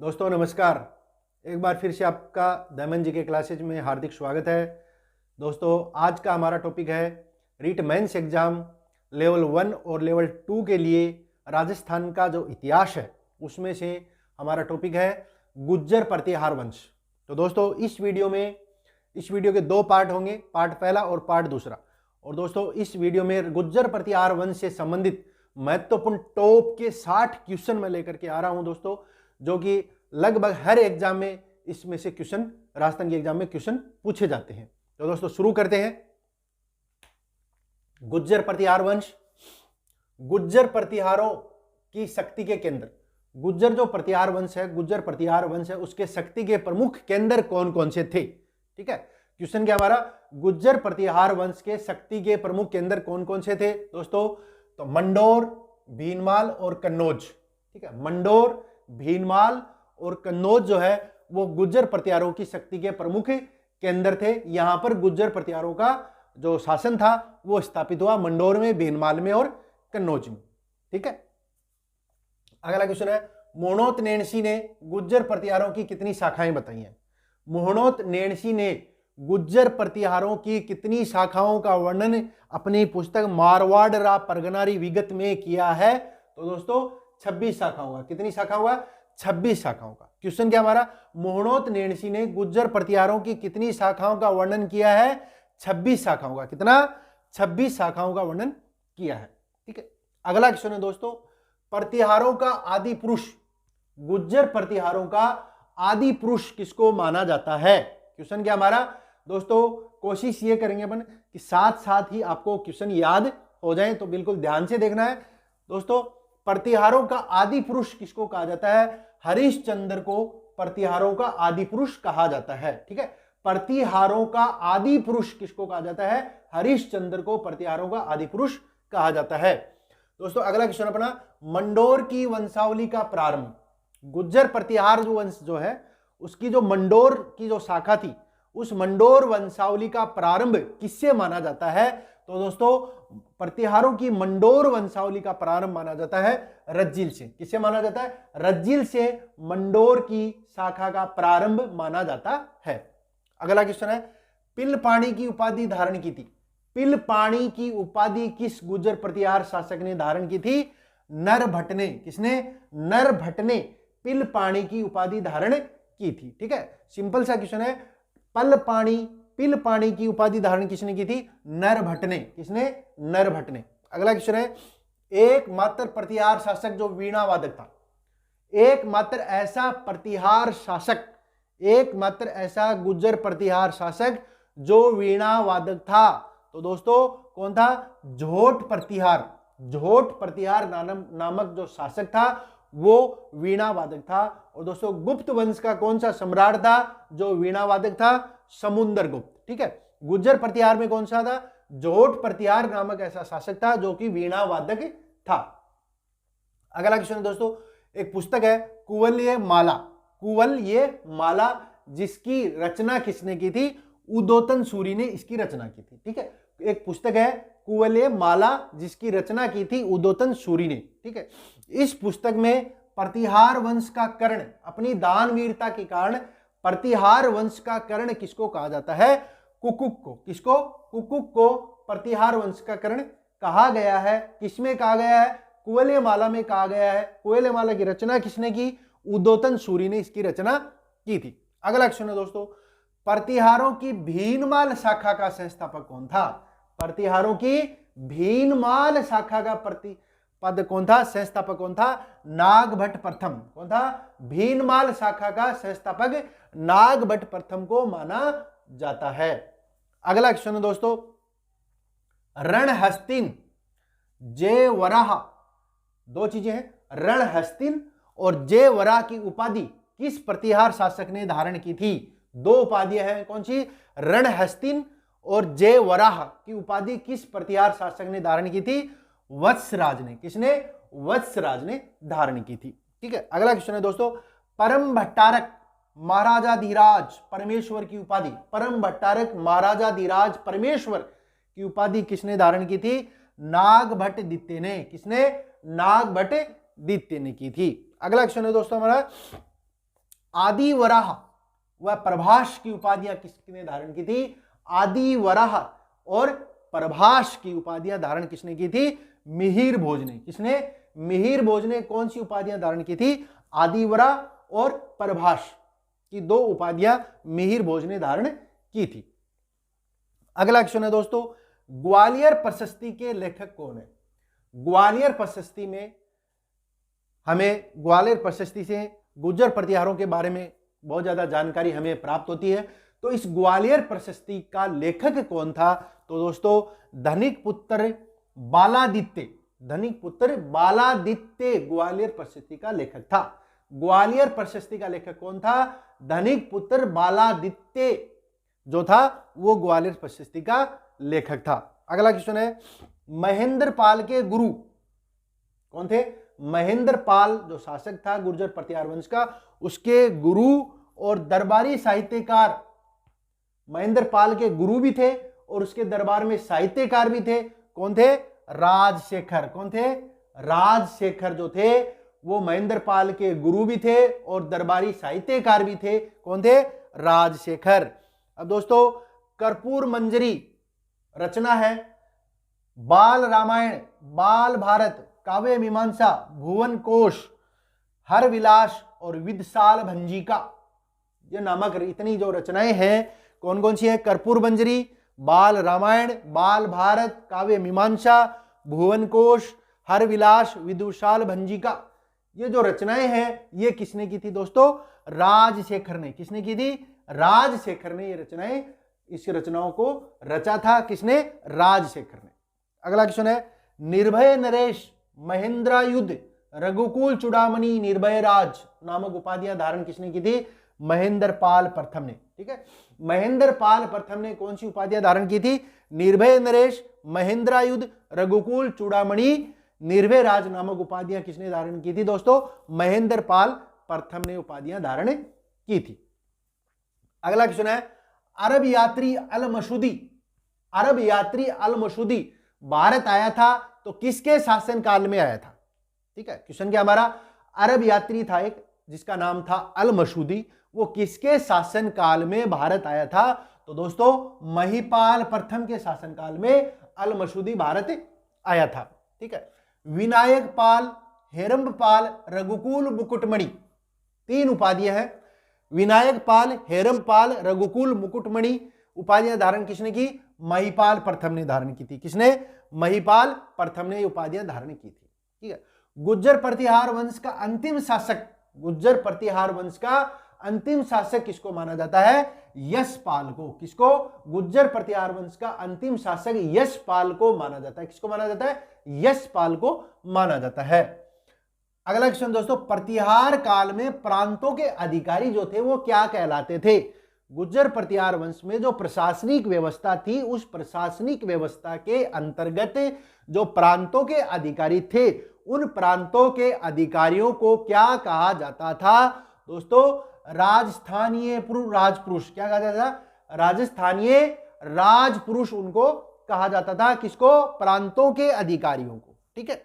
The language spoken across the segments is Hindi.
दोस्तों नमस्कार। एक बार फिर से आपका दमन जी के क्लासेज में हार्दिक स्वागत है। दोस्तों आज का हमारा टॉपिक है रीट मेंस एग्जाम लेवल 1 और लेवल 2 के लिए राजस्थान का जो इतिहास है उसमें से हमारा टॉपिक है गुज्जर प्रतिहार वंश। तो दोस्तों इस वीडियो के दो पार्ट होंगे, पार्ट पहला और पार्ट दूसरा। और दोस्तों इस वीडियो में गुज्जर प्रतिहार वंश से संबंधित महत्वपूर्ण टॉप के 60 क्वेश्चन मैं लेकर के आ रहा हूं दोस्तों, जो कि लगभग हर एग्जाम में इसमें से क्वेश्चन, राजस्थान के एग्जाम में क्वेश्चन पूछे जाते हैं। तो दोस्तों शुरू करते हैं। गुज्जर प्रतिहार वंश, गुज्जर प्रतिहारों की शक्ति के केंद्र। गुज्जर जो प्रतिहार वंश है, गुज्जर प्रतिहार वंश है, उसके शक्ति के प्रमुख केंद्र कौन कौन से थे। ठीक है, क्वेश्चन क्या हमारा, गुज्जर प्रतिहार वंश के शक्ति के प्रमुख केंद्र कौन कौन से थे दोस्तों। तो मंडोर, भीनमाल और कन्नौज। ठीक है, मंडोर, भीनमाल और कन्नौज जो है वो गुज्जर प्रतिहारों की शक्ति के प्रमुख केंद्र थे। यहां पर गुज्जर प्रतिहारों का जो शासन था वो स्थापित हुआ मंडोर में, भीनमाल में और कन्नौज में। ठीक है, अगला क्वेश्चन है, मोहनोत नेणसी ने गुज्जर प्रतिहारों की कितनी शाखाएं बताई हैं। मोहनोत नेणसी ने गुज्जर प्रतिहारों की कितनी शाखाओं का वर्णन अपनी पुस्तक मारवाड़ रा परगनारी विगत में किया है। तो दोस्तों 26 शाखाओं का। कितनी शाखाओं का? 26 शाखाओं का। क्वेश्चन क्या हमारा, मोहनोत नेणसी ने गुज्जर प्रतिहारों की कितनी शाखाओं का वर्णन किया है। 26 शाखाओं का। कितना? 26 शाखाओं का वर्णन किया है। ठीक है, अगला क्वेश्चन है दोस्तों, प्रतिहारों का आदि पुरुष, गुज्जर प्रतिहारों का आदि पुरुष किसको माना जाता है। क्वेश्चन क्या हमारा दोस्तों, कोशिश ये करेंगे अपन कि साथ साथ ही आपको क्वेश्चन याद हो जाए, तो बिल्कुल ध्यान से देखना है दोस्तों। प्रतिहारों का आदि पुरुष किसको कहा जाता है। हरिश्चंद्र को प्रतिहारों का आदि पुरुष कहा जाता है। ठीक है, प्रतिहारों का आदि पुरुष किसको कहा जाता है। हरिश्चंद्र को प्रतिहारों का आदि पुरुष कहा जाता है। दोस्तों अगला क्वेश्चन अपना, मंडोर की वंशावली का प्रारंभ। गुज्जर प्रतिहार जो वंश जो है उसकी जो मंडोर की जो शाखा थी, उस मंडोर वंशावली का प्रारंभ किससे माना जाता है। तो दोस्तों प्रतिहारों की मंडोर वंशावली का प्रारंभ माना जाता है रज्जिल से। किससे माना जाता है? रज्जिल से मंडोर की शाखा का प्रारंभ माना जाता है। अगला क्वेश्चन है, पिलपाणी की उपाधि धारण की थी। पिलपाणी की उपाधि किस गुज्जर प्रतिहार शासक ने धारण की थी। नरभट्ट ने। किसने? नरभट्ट ने पिलपाणी की उपाधि धारण की थी। ठीक है, सिंपल सा क्वेश्चन है। पिलपाणी की उपाधि धारण किसने की थी? नरभट्ट ने। किसने? नरभट्ट ने। अगला क्वेश्चन है, एकमात्र प्रतिहार शासक जो वीणा वादक था। एकमात्र ऐसा प्रतिहार शासक, एकमात्र ऐसा गुज्जर प्रतिहार शासक जो वीणा वादक था, तो दोस्तों कौन था? झोट प्रतिहार। झोट प्रतिहार नामक जो शासक था वो वीणा वादक था। और दोस्तों गुप्त वंश का कौन सा सम्राट था जो वीणा वादक था? समुद्रगुप्त। ठीक है, गुज्जर प्रतिहार में कौन सा था? जोट प्रतिहार नामक ऐसा शासक था जो कि वीणा वादक था। अगला क्वेश्चन दोस्तों, एक पुस्तक है कुवलय माला। कुवलय माला जिसकी रचना किसने की थी? उदोतन सूरी ने इसकी रचना की थी। ठीक है, एक पुस्तक है कुवलय माला जिसकी रचना की थी उदोतन सूरी ने। ठीक है, इस पुस्तक में प्रतिहार वंश का कर्ण, अपनी दानवीरता के कारण प्रतिहार वंश का कर्ण किसको कहा जाता है? कुकुक को। किसको? कुकुक को प्रतिहार वंश का कर्ण कहा गया है। किसमें कहा गया है? कुवलय माला में कहा गया है। कुवलय माला की रचना किसने की? उदोतन सूरी ने इसकी रचना की थी। अगला क्वेश्चन है दोस्तों, प्रतिहारों की भीनमाल शाखा का संस्थापक कौन था। प्रतिहारों की भीनमाल शाखा का पद कौन था? संस्थापक कौन था? नागभट्ट प्रथम। कौन था? भीनमाल शाखा का संस्थापक नागभट्ट प्रथम को माना जाता है। अगला क्वेश्चन है दोस्तों, रणहस्तिन जयवराह, दो चीजें हैं, रणहस्तिन और जयवराह की उपाधि किस प्रतिहार शासक ने धारण की थी। दो उपाधियां हैं, कौन सी? रणहस्तिन और जयवराह की उपाधि किस प्रतिहार शासक ने धारण की थी? वत्सराज ने। किसने? वत्सराज ने धारण की थी। ठीक है, अगला क्वेश्चन है दोस्तों, परम भट्टारक महाराजाधिराज परमेश्वर की उपाधि, परम भट्टारक महाराजाधिराज परमेश्वर की उपाधि किसने धारण की थी? नागभट्ट द्वितीय ने। किसने? नागभट्ट द्वितीय ने की थी। अगला क्वेश्चन है दोस्तों हमारा, आदि वराह व प्रभास की उपाधियां किसने धारण की थी? आदि वराह और प्रभास की उपाधियां धारण किसने की थी? मिहिर भोज ने। किसने? मिहिर भोज ने कौन सी उपाधियां धारण की थी? आदि वराह और प्रभास की दो उपाधियां मिहिर भोज ने धारण की थी। अगला क्वेश्चन है दोस्तों, ग्वालियर प्रशस्ति के लेखक कौन है? ग्वालियर प्रशस्ति में हमें ग्वालियर प्रशस्ति से गुर्जर प्रतिहारों के बारे में बहुत ज्यादा जानकारी हमें प्राप्त होती है। तो इस ग्वालियर प्रशस्ति का लेखक कौन था? तो दोस्तों धनिक पुत्र बालादित्य, धनिक पुत्र बालादित्य ग्वालियर प्रशस्ति का लेखक था। ग्वालियर प्रशस्ति का लेखक कौन था? धनिक पुत्र बालादित्य जो था वो ग्वालियर प्रशस्ति का लेखक था। अगला क्वेश्चन है, महेंद्र पाल के गुरु कौन थे? महेंद्र पाल जो शासक था गुर्जर प्रतिहार वंश का, उसके गुरु और दरबारी साहित्यकार महेंद्र पाल के गुरु भी थे और उसके दरबार में साहित्यकार भी थे। कौन थे? राजशेखर। कौन थे? राजशेखर जो थे वो महेंद्र पाल के गुरु भी थे और दरबारी साहित्यकार भी थे। कौन थे? राजशेखर। अब दोस्तों कर्पूर मंजरी रचना है बाल रामायण, बाल भारत, काव्य मीमांसा, भुवन कोश, हर विलास और विदशाल भंजिका, ये नामक इतनी जो रचनाएं हैं कौन कौन सी है? कर्पूर मंजरी, बाल रामायण, बाल भारत, काव्य मीमांसा, भुवन कोश, हर विलास, विदुशाल भंजिका, ये जो रचनाएं हैं ये किसने की थी दोस्तों? राजशेखर ने। किसने की थी? राजशेखर ने ये रचनाएं, इस रचनाओं को रचा था। किसने? राजशेखर ने। अगला क्वेश्चन है, निर्भय नरेश, महेंद्रायुध, रघुकुल चूड़ामणि, निर्भय राज नामक उपाधियां धारण किसने की थी? महेंद्र पाल प्रथम ने। ठीक है, महेंद्र पाल प्रथम ने कौन सी उपाधियां धारण की थी? निर्भय नरेश, महेंद्रायुध, रघुकुल चूड़ामणि, निर्भय राज नामक उपाधियां किसने धारण की थी दोस्तों? महेंद्र पाल प्रथम ने उपाधियां धारण की थी। अगला क्वेश्चन है, अरब यात्री अल मसूदी, अरब यात्री अल मसूदी भारत आया था तो किसके शासन काल में आया था? ठीक है, क्वेश्चन क्या हमारा? अरब यात्री था एक जिसका नाम था अल मसूदी, वो किसके शासन काल में भारत आया था? तो दोस्तों महिपाल प्रथम के शासन काल में अल मसूदी भारत आया था। ठीक है, विनायक पाल, हेरंब पाल, रघुकुल मुकुटमणि, तीन उपाधियां हैं। विनायक पाल, हेरंब पाल, रघुकुल मुकुटमणि उपाधियां धारण किसने की? महिपाल प्रथम ने धारण की थी। किसने? महिपाल प्रथम ने उपाधियां धारण की थी। ठीक है, गुर्जर प्रतिहार वंश का अंतिम शासक, गुर्जर प्रतिहार वंश का अंतिम शासक किसको माना जाता है? यशपाल को। किसको? गुर्जर प्रतिहार वंश का अंतिम शासक यशपाल को माना जाता है। किसको माना जाता है? यशपाल को माना जाता है। अगला क्वेश्चन दोस्तों, प्रतिहार काल में प्रांतों के अधिकारी जो थे वो क्या कहलाते थे? गुर्जर प्रतिहार वंश में जो प्रशासनिक व्यवस्था थी उस प्रशासनिक व्यवस्था के अंतर्गत जो प्रांतों के अधिकारी थे उन प्रांतों के अधिकारियों को क्या कहा जाता था दोस्तों? राजस्थानीय राजपुरुष। क्या कहा जाता था? राजस्थानीय राजपुरुष उनको कहा जाता था। किसको? प्रांतों के अधिकारियों को। ठीक है,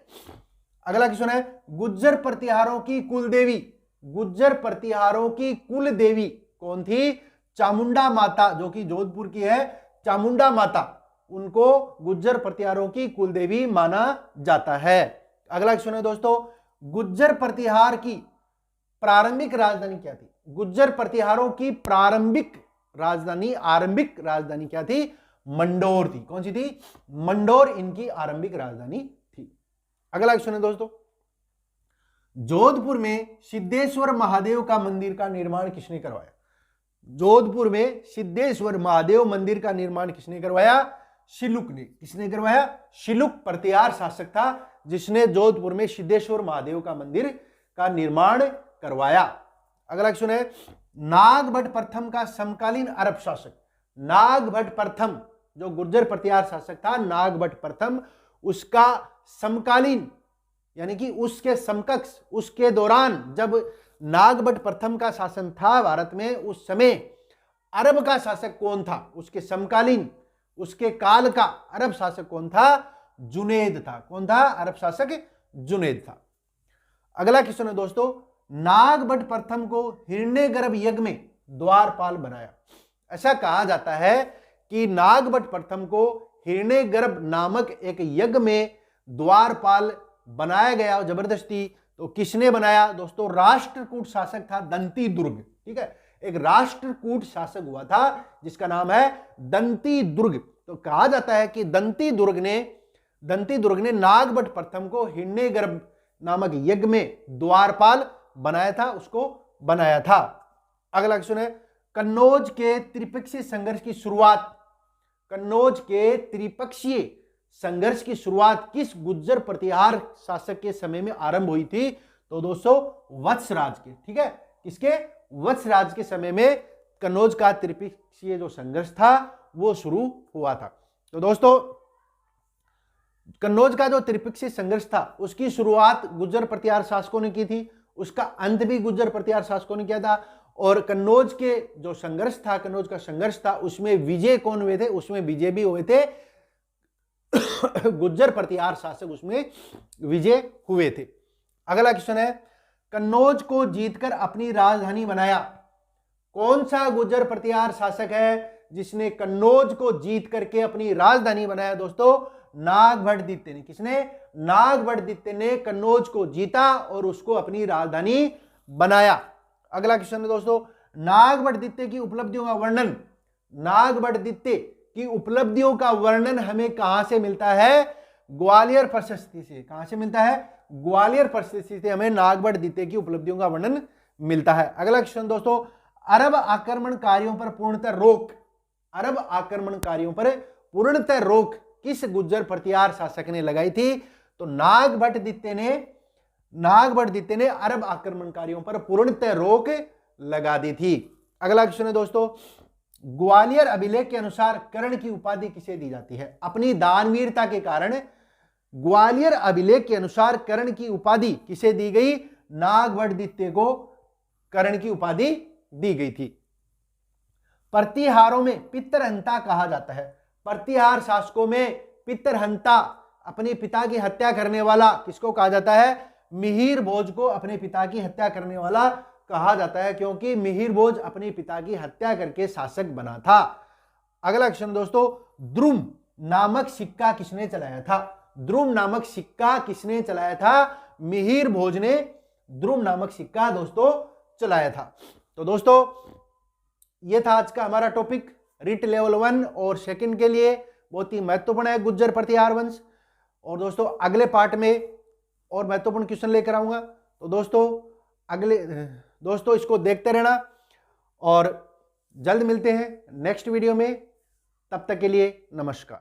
अगला क्वेश्चन है, गुर्जर प्रतिहारों की कुल देवी, गुर्जर प्रतिहारों की कुल देवी कौन थी? चामुंडा माता, जो कि जोधपुर की है चामुंडा माता, उनको गुर्जर प्रतिहारों की कुल देवी माना जाता है। अगला क्वेश्चन है दोस्तों, गुर्जर प्रतिहार की प्रारंभिक राजधानी क्या थी? गुर्जर प्रतिहारों की प्रारंभिक राजधानी, आरंभिक राजधानी क्या थी? मंडोर थी। कौन सी थी? मंडोर इनकी आरंभिक राजधानी थी। अगला क्वेश्चन है दोस्तों, जोधपुर में सिद्धेश्वर महादेव का मंदिर का निर्माण किसने करवाया? जोधपुर में सिद्धेश्वर महादेव मंदिर का निर्माण किसने करवाया? शिलुक ने। किसने करवाया? शिलुक प्रतिहार शासक था जिसने जोधपुर में सिद्धेश्वर महादेव का मंदिर का निर्माण करवाया। अगला क्वेश्चन है, नागभट्ट प्रथम का समकालीन अरब शासक, नागभट्ट प्रथम जो गुर्जर प्रतिहार शासक था नागभट्ट प्रथम, उसका समकालीन यानी कि उसके समकक्ष, उसके दौरान जब नागभट्ट प्रथम का शासन था भारत में, उस समय अरब का शासक कौन था? उसके समकालीन, उसके काल का अरब शासक कौन था? जुनैद था। कौन था? अरब शासक जुनैद था। अगला क्वेश्चन है दोस्तों, नागभट्ट प्रथम को हिरण्यगर्भ यज्ञ में द्वारपाल बनाया। ऐसा कहा जाता है कि नागभट्ट प्रथम को हिरण्यगर्भ नामक एक यज्ञ में द्वारपाल बनाया गया जबरदस्ती। तो किसने बनाया दोस्तों? राष्ट्रकूट शासक था दंती दुर्ग। ठीक है, एक राष्ट्रकूट शासक हुआ था जिसका नाम है दंती दुर्ग। तो कहा जाता है कि दंती दुर्ग ने नागभट्ट प्रथम को हिरण्यगर्भ नामक यज्ञ में द्वारपाल बनाया था, उसको बनाया था। अगला क्वेश्चन है, कन्नौज के त्रिपक्षीय संघर्ष की शुरुआत, कन्नौज के त्रिपक्षीय संघर्ष की शुरुआत किस गुज्जर प्रतिहार शासक के समय में आरंभ हुई थी? तो दोस्तों वत्सराज के। ठीक है, किसके? वत्सराज के समय में कन्नौज का त्रिपक्षीय जो संघर्ष था वो शुरू हुआ था। तो दोस्तों कन्नौज का जो त्रिपक्षीय संघर्ष था उसकी शुरुआत गुज्जर प्रतिहार शासकों ने की थी, उसका अंत भी गुज्जर प्रतिहार शासकों ने किया था। और कन्नौज के जो संघर्ष था, कन्नौज का संघर्ष था, उसमें विजय कौन हुए थे? उसमें विजय भी हुए थे गुज्जर प्रतिहार शासक, उसमें विजय हुए थे। अगला क्वेश्चन है, कन्नौज को जीतकर अपनी राजधानी बनाया, कौन सा गुज्जर प्रतिहार शासक है जिसने कन्नौज को जीत करके अपनी राजधानी बनाया? दोस्तों नागभट्टदित्य ने। किसने? नागभट्टदित्य ने कन्नौज को जीता और उसको अपनी राजधानी बनाया। अगला क्वेश्चन है दोस्तों, नागभट्टदित्य की उपलब्धियों का वर्णन, नागभट्टदित्य की उपलब्धियों का वर्णन हमें कहां से मिलता है? ग्वालियर प्रशस्ति से। कहां से मिलता है? ग्वालियर प्रशस्ति से हमें नागभट्टदित्य की उपलब्धियों का वर्णन मिलता है। अगला क्वेश्चन दोस्तों, अरब आक्रमणकारियों पर पूर्णतः रोक, अरब आक्रमणकारियों पर पूर्णतः रोक किस गुज्जर प्रतिहार शासक ने लगाई थी? तो नागभट्टदित्य ने अरब आक्रमणकारियों पर पूर्णतः रोक लगा दी थी। अगला क्वेश्चन है दोस्तों, ग्वालियर अभिलेख के अनुसार कर्ण की उपाधि किसे दी जाती है? अपनी दानवीरता के कारण ग्वालियर अभिलेख के अनुसार कर्ण की उपाधि किसे दी गई? नागभट्टदित्य को कर्ण की उपाधि दी गई थी। प्रतिहारों में पितरहंता कहा जाता है, प्रतिहार शासकों में पितरहंता, अपने पिता की हत्या करने वाला, किसको कहा जाता है? मिहिर भोज को अपने पिता की हत्या करने वाला कहा जाता है, क्योंकि मिहिर भोज अपने पिता की हत्या करके शासक बना था। अगला क्वेश्चन दोस्तों, द्रुम नामक सिक्का किसने चलाया था? द्रुम नामक सिक्का किसने चलाया था? मिहिर भोज ने द्रुम नामक सिक्का दोस्तों चलाया था। तो दोस्तों यह था आज का हमारा टॉपिक, रिट लेवल 1 और 2 के लिए बहुत ही महत्वपूर्ण है गुज्जर प्रतिहार वंश। और दोस्तों अगले पार्ट में और महत्वपूर्ण क्वेश्चन लेकर आऊंगा। तो दोस्तों इसको देखते रहना और जल्द मिलते हैं नेक्स्ट वीडियो में। तब तक के लिए नमस्कार।